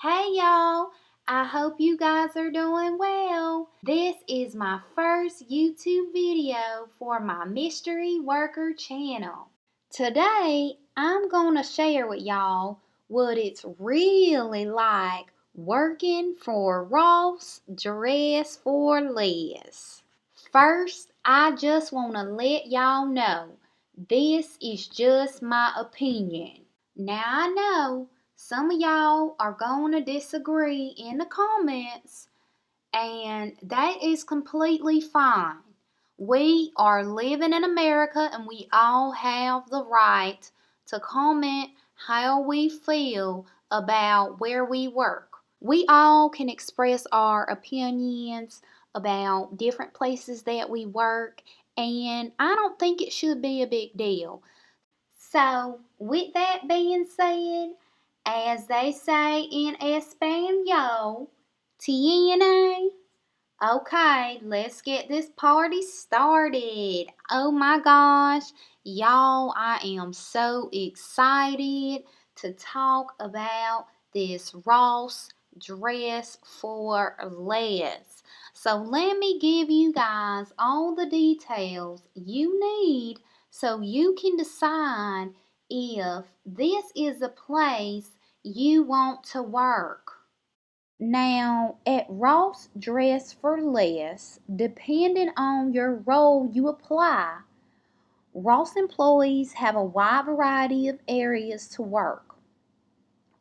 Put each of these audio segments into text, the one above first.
Hey y'all, I hope you guys are doing well. This is my first YouTube video for my Mystery Worker channel. Today, I'm gonna share with y'all what it's really like working for Ross Dress for Less. First, I just wanna let y'all know this is just my opinion. Now I know some of y'all are going to disagree in the comments, and that is completely fine. We are living in America and we all have the right to comment how we feel about where we work. We all can express our opinions about different places that we work, and I don't think it should be a big deal. So, with that being said, as they say in Espanol, TNA. Okay, let's get this party started. Oh my gosh, y'all, I am so excited to talk about this Ross Dress for Less. So let me give you guys all the details you need so you can decide if this is a place you want to work. Now, at Ross Dress for Less, depending on your role you apply, Ross employees have a wide variety of areas to work.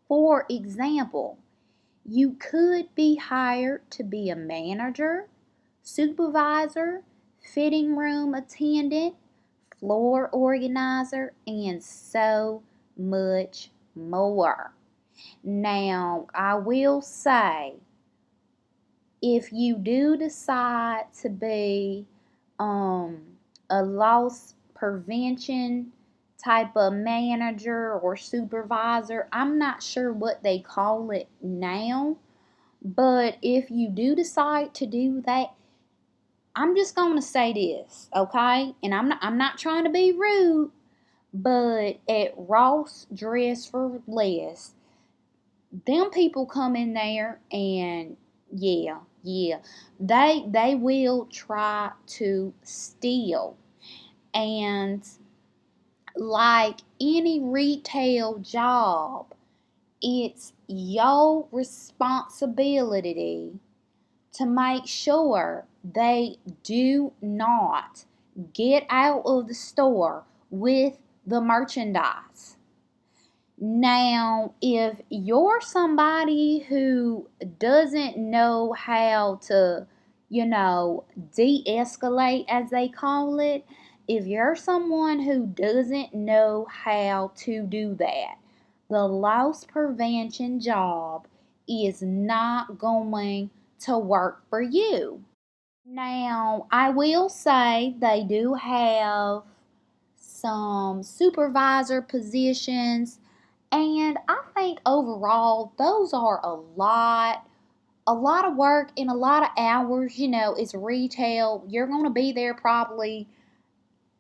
For example, you could be hired to be a manager, supervisor, fitting room attendant, floor organizer, and so much more. Now, I will say, if you do decide to be a loss prevention type of manager or supervisor, I'm not sure what they call it now, but if you do decide to do that, I'm just going to say this, okay? And I'm not trying to be rude, but at Ross Dress for Less, them people come in there and yeah, they will try to steal. And like any retail job, it's your responsibility to make sure they do not get out of the store with the merchandise. Now, if you're somebody who doesn't know how to, de-escalate, as they call it, if you're someone who doesn't know how to do that, the loss prevention job is not going to work for you. Now, I will say they do have some supervisor positions, and I think overall those are a lot of work and a lot of hours. It's retail. You're going to be there probably,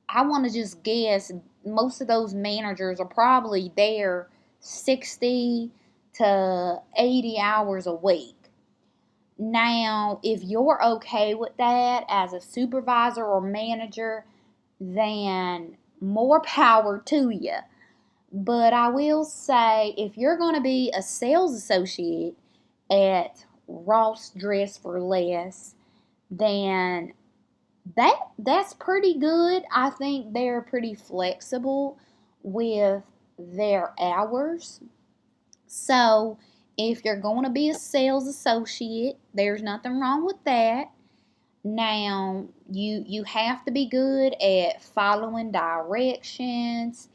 I want to just guess, most of those managers are probably there 60 to 80 hours a week. Now, if you're okay with that as a supervisor or manager, then more power to you. But I will say, if you're going to be a sales associate at Ross Dress for Less, then that's pretty good. I think they're pretty flexible with their hours. So, if you're going to be a sales associate, there's nothing wrong with that. Now, you have to be good at following directions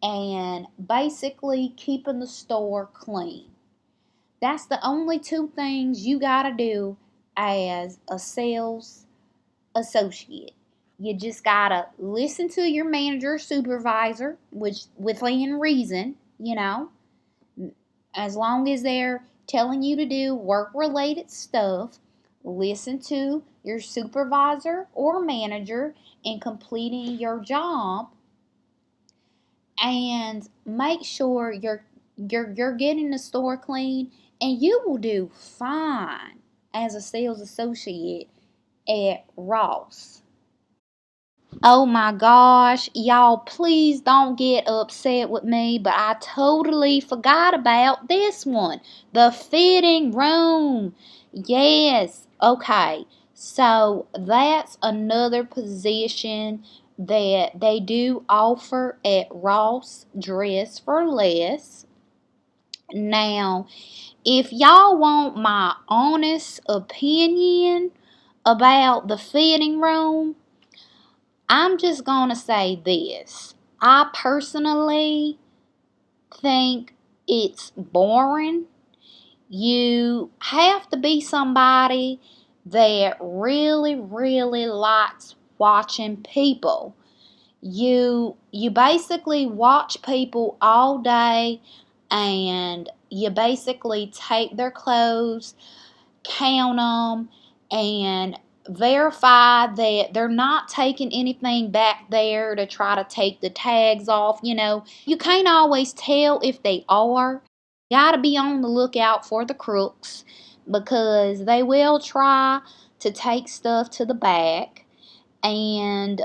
and basically keeping the store clean. That's the only two things you got to do as a sales associate. You just got to listen to your manager or supervisor, which within reason, as long as they're telling you to do work related stuff. Listen to your supervisor or manager in completing your job, and make sure You're getting the store clean, and you will do fine as a sales associate at Ross. Oh my gosh, y'all, please don't get upset with me, but I totally forgot about this one. The fitting room. Yes, okay. So that's another position that they do offer at Ross Dress for Less. Now, if y'all want my honest opinion about the fitting room, I'm just gonna say this. I personally think it's boring. You have to be somebody that really, really likes watching people. You basically watch people all day, and you basically take their clothes, count them, and verify that they're not taking anything back there to try to take the tags off. You can't always tell if they are. Gotta be on the lookout for the crooks, because they will try to take stuff to the back, and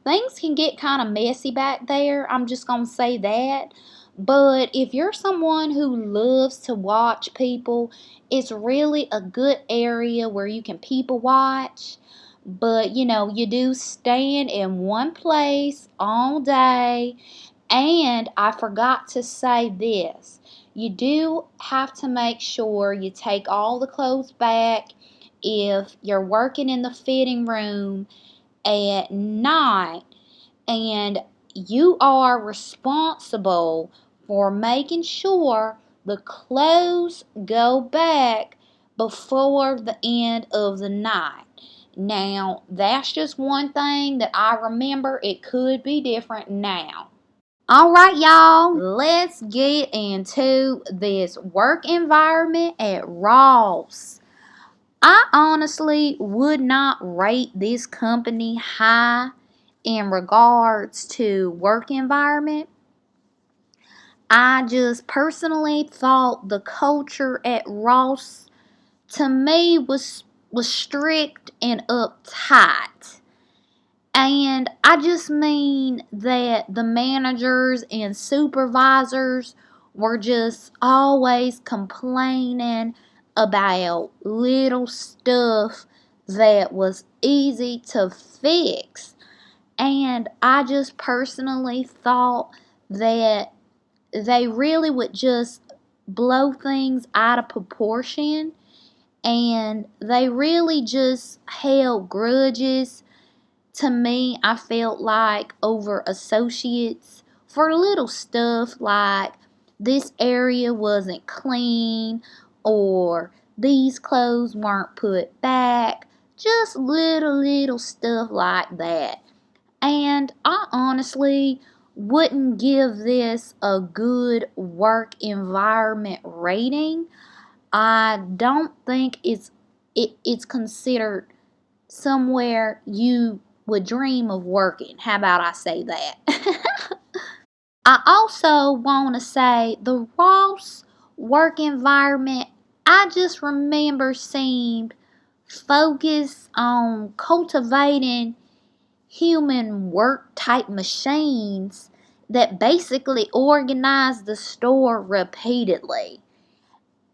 things can get kind of messy back there. I'm just gonna say that. But if you're someone who loves to watch people, it's really a good area where you can people watch. But you do stand in one place all day. And I forgot to say this: you do have to make sure you take all the clothes back if you're working in the fitting room at night, and you are responsible for making sure the clothes go back before the end of the night. Now, that's just one thing that I remember. It could be different now. Alright, y'all, let's get into this work environment at Ross. I honestly would not rate this company high in regards to work environment. I just personally thought the culture at Ross, to me, was strict and uptight. And I just mean that the managers and supervisors were just always complaining about little stuff that was easy to fix. And I just personally thought that they really would just blow things out of proportion, and they really just held grudges. To me, I felt like over associates for little stuff like this area wasn't clean, or these clothes weren't put back. Just little stuff like that. And I honestly wouldn't give this a good work environment rating. I don't think it's considered somewhere you would dream of working. How about I say that? I also want to say the Ross work environment, I just remember seemed focused on cultivating human work type machines that basically organize the store repeatedly.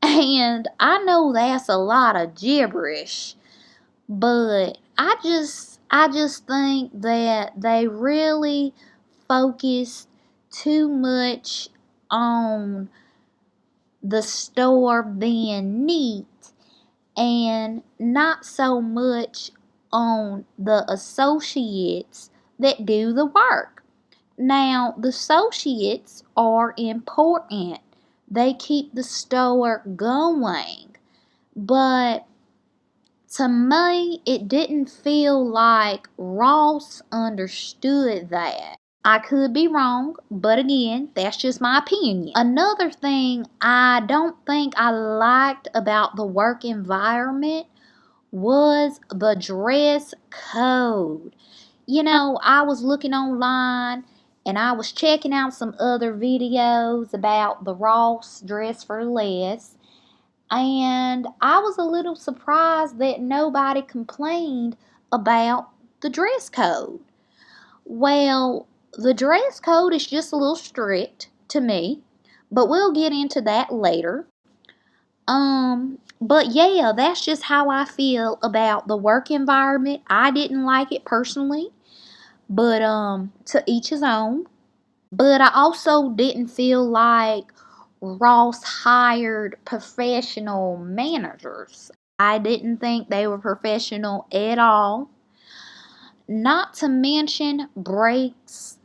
And I know that's a lot of gibberish, but I just think that they really focus too much on the store being neat, and not so much on the associates that do the work. Now, the associates are important. They keep the store going. But to me, it didn't feel like Ross understood that. I could be wrong, but again, that's just my opinion. Another thing I don't think I liked about the work environment was the dress code. I was looking online, and I was checking out some other videos about the Ross Dress for Less, and I was a little surprised that nobody complained about the dress code. Well, the dress code is just a little strict to me, but we'll get into that later. But yeah, that's just how I feel about the work environment. I didn't like it personally, but to each his own. But I also didn't feel like Ross hired professional managers. I didn't think they were professional at all. Not to mention breaks.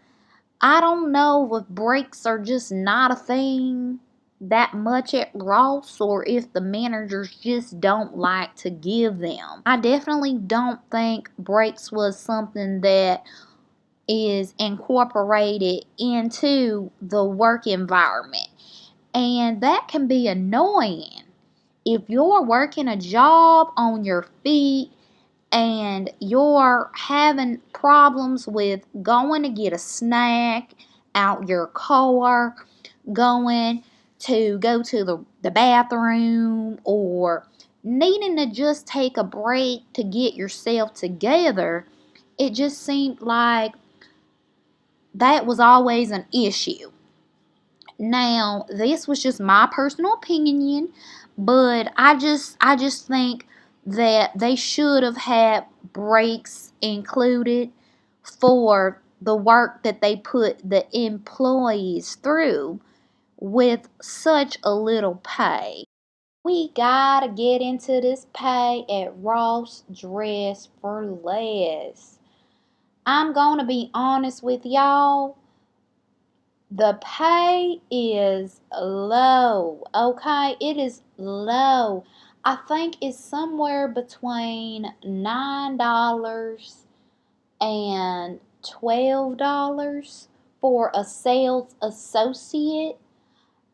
I don't know if breaks are just not a thing that much at Ross or if the managers just don't like to give them. I definitely don't think breaks was something that is incorporated into the work environment. And that can be annoying. If you're working a job on your feet and you're having problems with going to get a snack out your car, going to go to the bathroom, or needing to just take a break to get yourself together, it just seemed like that was always an issue. Now, this was just my personal opinion, but I just think that they should have had breaks included for the work that they put the employees through with such a little pay. We gotta get into this pay at Ross Dress for Less. I'm gonna be honest with y'all. The pay is low, okay? It is low. I think it's somewhere between $9 and $12 for a sales associate.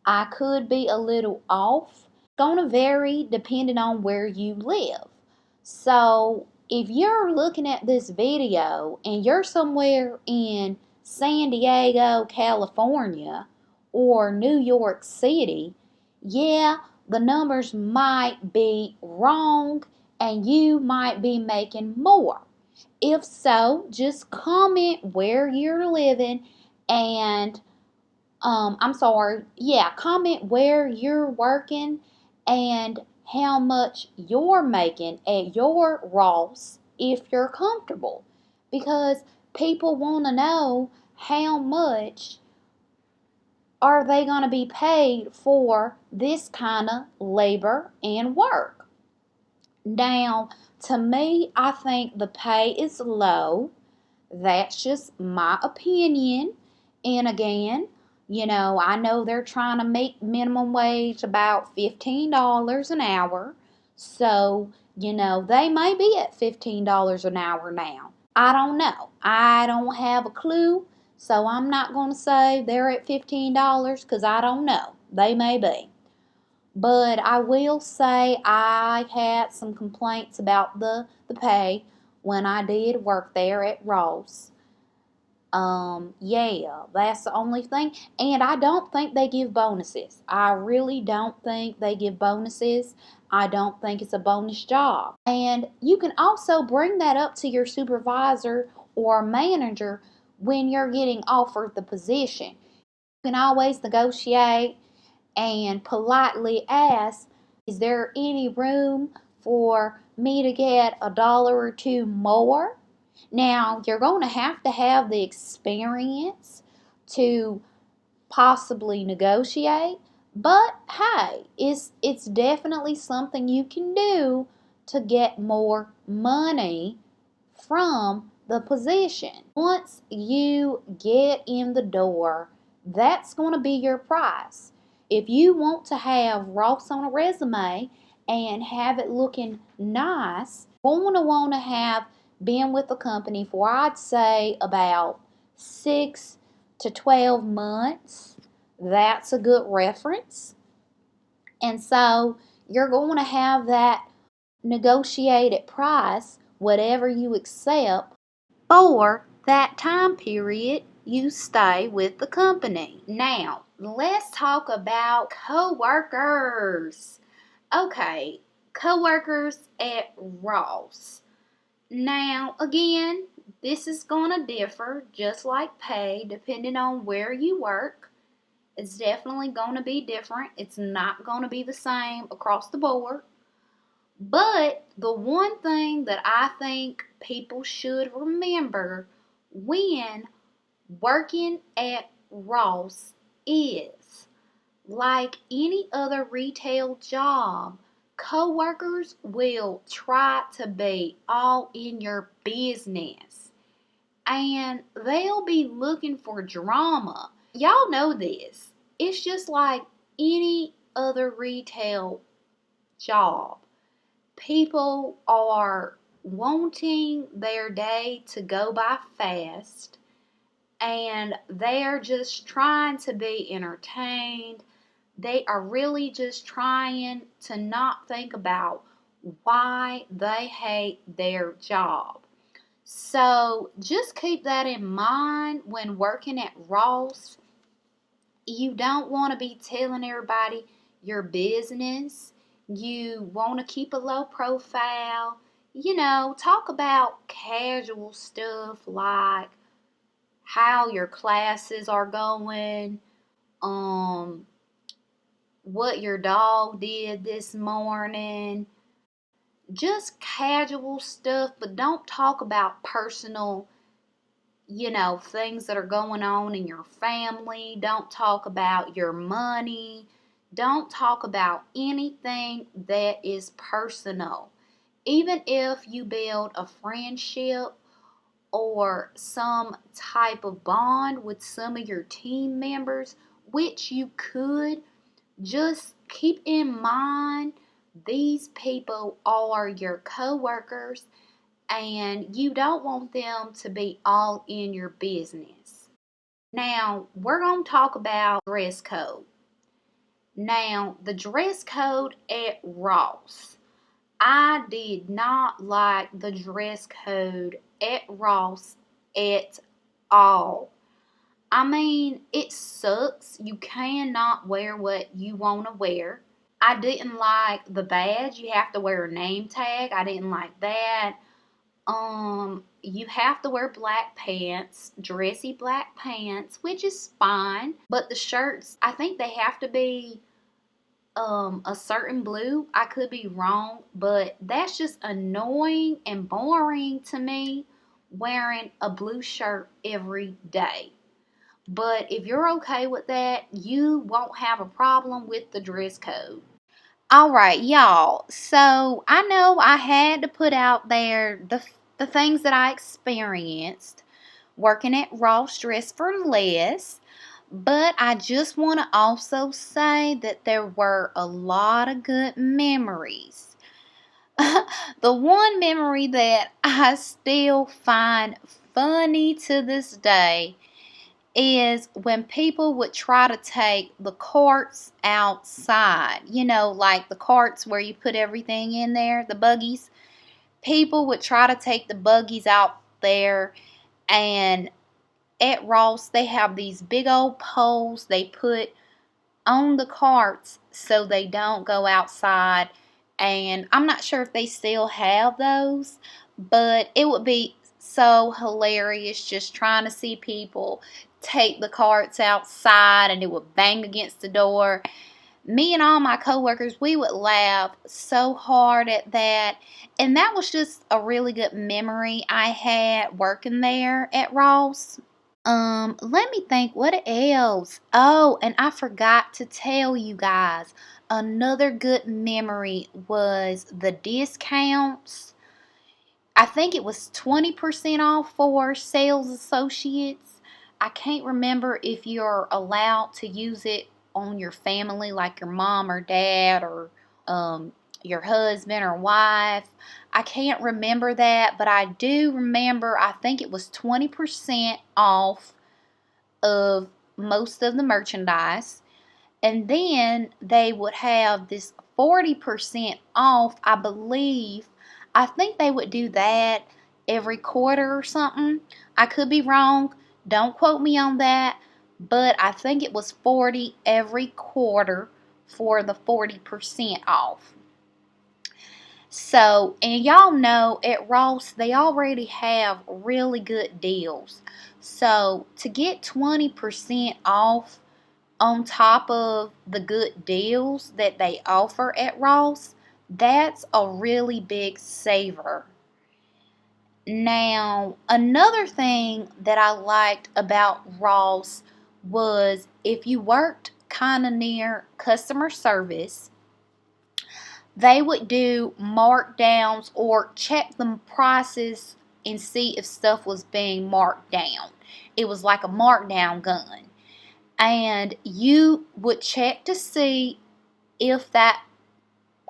I could be a little off. It's going to vary depending on where you live. So if you're looking at this video and you're somewhere in San Diego, California, or New York City, yeah, the numbers might be wrong and you might be making more. If so, just comment where you're living and comment where you're working and how much you're making at your Ross if you're comfortable. Because people want to know how much are they going to be paid for this kind of labor and work. Now, to me, I think the pay is low. That's just my opinion. And again, I know they're trying to make minimum wage about $15 an hour. So, they may be at $15 an hour now. I don't know. I don't have a clue. So I'm not going to say they're at $15 because I don't know. They may be. But I will say I had some complaints about the pay when I did work there at Ross. Yeah, that's the only thing. And I don't think they give bonuses. I really don't think they give bonuses. I don't think it's a bonus job. And you can also bring that up to your supervisor or manager when you're getting offered the position. You can always negotiate and politely ask, is there any room for me to get $1 or $2 more? Now, you're going to have the experience to possibly negotiate, but hey, it's definitely something you can do to get more money from the position. Once you get in the door, that's going to be your price. If you want to have Ross on a resume and have it looking nice, you're going to want to have been with the company for, I'd say, about 6 to 12 months. That's a good reference. And so you're going to have that negotiated price, whatever you accept, for that time period you stay with the company. Now, let's talk about coworkers. Okay, coworkers at Ross. Now, again, this is going to differ just like pay depending on where you work. It's definitely going to be different. It's not going to be the same across the board. But the one thing that I think people should remember when working at Ross is, like any other retail job, coworkers will try to be all in your business. And they'll be looking for drama. Y'all know this. It's just like any other retail job. People are wanting their day to go by fast, and they're just trying to be entertained. They are really just trying to not think about why they hate their job. So just keep that in mind when working at Ross. You don't want to be telling everybody your business. You want to keep a low profile. Talk about casual stuff like how your classes are going, what your dog did this morning. Just casual stuff, but don't talk about personal things that are going on in your family. Don't talk about your money. Don't talk about anything that is personal. Even if you build a friendship or some type of bond with some of your team members, which you could, just keep in mind these people are your coworkers and you don't want them to be all in your business. Now, we're going to talk about dress code. Now, the dress code at Ross. I did not like the dress code at Ross at all. I mean, it sucks. You cannot wear what you want to wear. I didn't like the badge. You have to wear a name tag. I didn't like that. You have to wear black pants, dressy black pants, which is fine. But the shirts, I think they have to be a certain blue. I could be wrong, but that's just annoying and boring to me, wearing a blue shirt every day. But if you're okay with that, you won't have a problem with the dress code. All right, y'all. So I know I had to put out there the things that I experienced working at Ross Dress for Less, but I just want to also say that there were a lot of good memories. The one memory that I still find funny to this day is when people would try to take the carts outside. Like the carts where you put everything in there, the buggies. People would try to take the buggies out there, and at Ross they have these big old poles they put on the carts so they don't go outside. And I'm not sure if they still have those, but it would be so hilarious just trying to see people take the carts outside, and it would bang against the door. Me and all my coworkers, we would laugh so hard at that. And that was just a really good memory I had working there at Ross. Let me think, what else? Oh, and I forgot to tell you guys, another good memory was the discounts. I think it was 20% off for sales associates. I can't remember if you're allowed to use it on your family, like your mom or dad or your husband or wife. I can't remember that, but I do remember I think it was 20% off of most of the merchandise. And then they would have this 40% off, I believe. I think they would do that every quarter or something. I could be wrong. Don't quote me on that, but I think it was $40 every quarter for the 40% off. So, and y'all know at Ross, they already have really good deals. So, to get 20% off on top of the good deals that they offer at Ross, that's a really big saver. Now, another thing that I liked about Ross was if you worked kind of near customer service, they would do markdowns or check the prices and see if stuff was being marked down. It was like a markdown gun. And you would check to see if that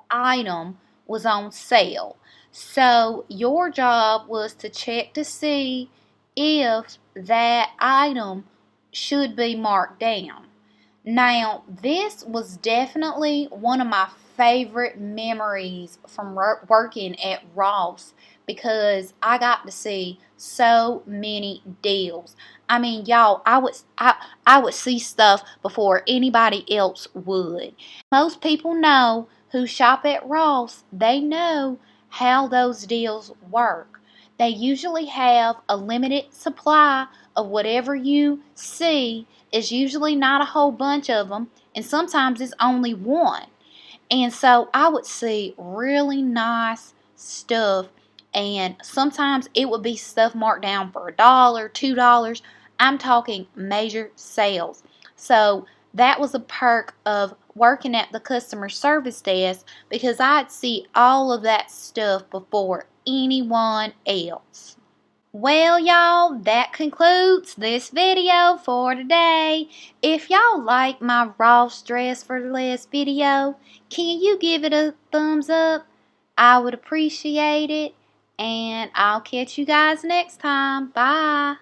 item was on sale. So your job was to check to see if that item should be marked down. Now, this was definitely one of my favorite memories from working at Ross because I got to see so many deals. I mean, y'all, I would see stuff before anybody else would. Most people know who shop at Ross, they know how those deals work. They usually have a limited supply of whatever you see. It's usually not a whole bunch of them, and sometimes it's only one. And so I would see really nice stuff, and sometimes it would be stuff marked down for $1, $2. I'm talking major sales. So that was a perk of working at the customer service desk because I'd see all of that stuff before anyone else. Well, y'all, that concludes this video for today. If y'all like my Ross dress for the last video, can you give it a thumbs up? I would appreciate it. And I'll catch you guys next time. Bye.